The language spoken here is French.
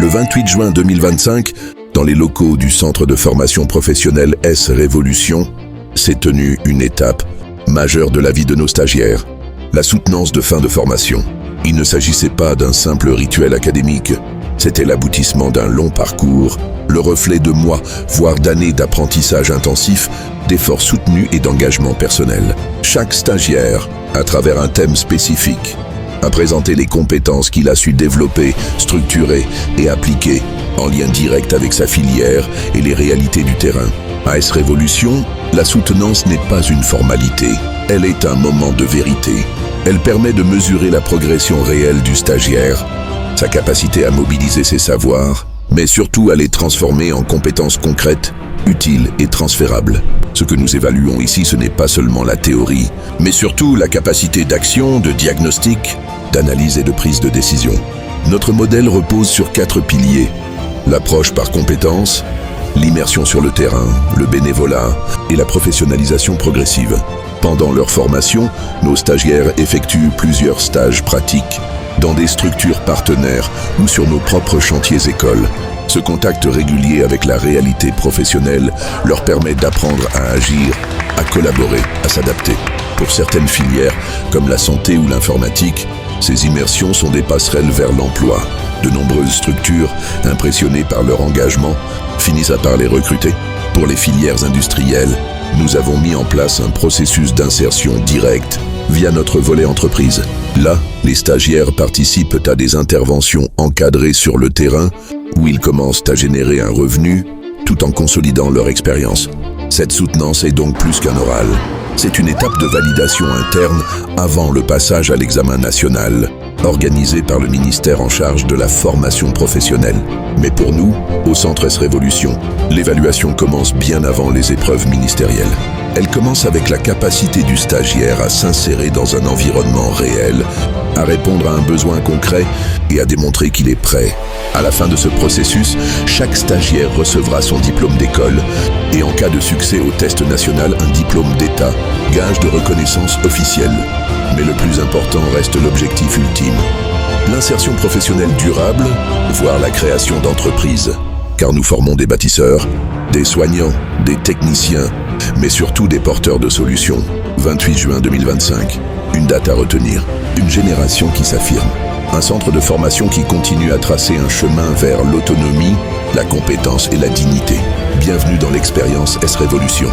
Le 28 juin 2025, dans les locaux du Centre de formation professionnelle S-Révolution, s'est tenue une étape majeure de la vie de nos stagiaires, la soutenance de fin de formation. Il ne s'agissait pas d'un simple rituel académique, c'était l'aboutissement d'un long parcours, le reflet de mois, voire d'années d'apprentissage intensif, d'efforts soutenus et d'engagement personnel. Chaque stagiaire, à travers un thème spécifique, a présenté les compétences qu'il a su développer, structurer et appliquer en lien direct avec sa filière et les réalités du terrain. À S-Révolution, la soutenance n'est pas une formalité, elle est un moment de vérité. Elle permet de mesurer la progression réelle du stagiaire, sa capacité à mobiliser ses savoirs, mais surtout à les transformer en compétences concrètes, utiles et transférables. Ce que nous évaluons ici, ce n'est pas seulement la théorie, mais surtout la capacité d'action, de diagnostic, d'analyse et de prise de décision. Notre modèle repose sur 4 piliers: l'approche par compétences, l'immersion sur le terrain, le bénévolat et la professionnalisation progressive. Pendant leur formation, nos stagiaires effectuent plusieurs stages pratiques dans des structures partenaires ou sur nos propres chantiers écoles. Ce contact régulier avec la réalité professionnelle leur permet d'apprendre à agir, à collaborer, à s'adapter. Pour certaines filières, comme la santé ou l'informatique, ces immersions sont des passerelles vers l'emploi. De nombreuses structures, impressionnées par leur engagement, finissent par les recruter. Pour les filières industrielles, nous avons mis en place un processus d'insertion directe via notre volet entreprise. Là, les stagiaires participent à des interventions encadrées sur le terrain où ils commencent à générer un revenu tout en consolidant leur expérience. Cette soutenance est donc plus qu'un oral. C'est une étape de validation interne avant le passage à l'examen national, organisé par le ministère en charge de la formation professionnelle. Mais pour nous, au Centre S-Révolution, l'évaluation commence bien avant les épreuves ministérielles. Elle commence avec la capacité du stagiaire à s'insérer dans un environnement réel, à répondre à un besoin concret et à démontrer qu'il est prêt. À la fin de ce processus, chaque stagiaire recevra son diplôme d'école et en cas de succès au test national, un diplôme d'État, gage de reconnaissance officielle. Mais le plus important reste l'objectif ultime: l'insertion professionnelle durable, voire la création d'entreprises. Car nous formons des bâtisseurs, des soignants, des techniciens, mais surtout des porteurs de solutions. 28 juin 2025, une date à retenir, une génération qui s'affirme. Un centre de formation qui continue à tracer un chemin vers l'autonomie, la compétence et la dignité. Bienvenue dans l'expérience S-Révolution.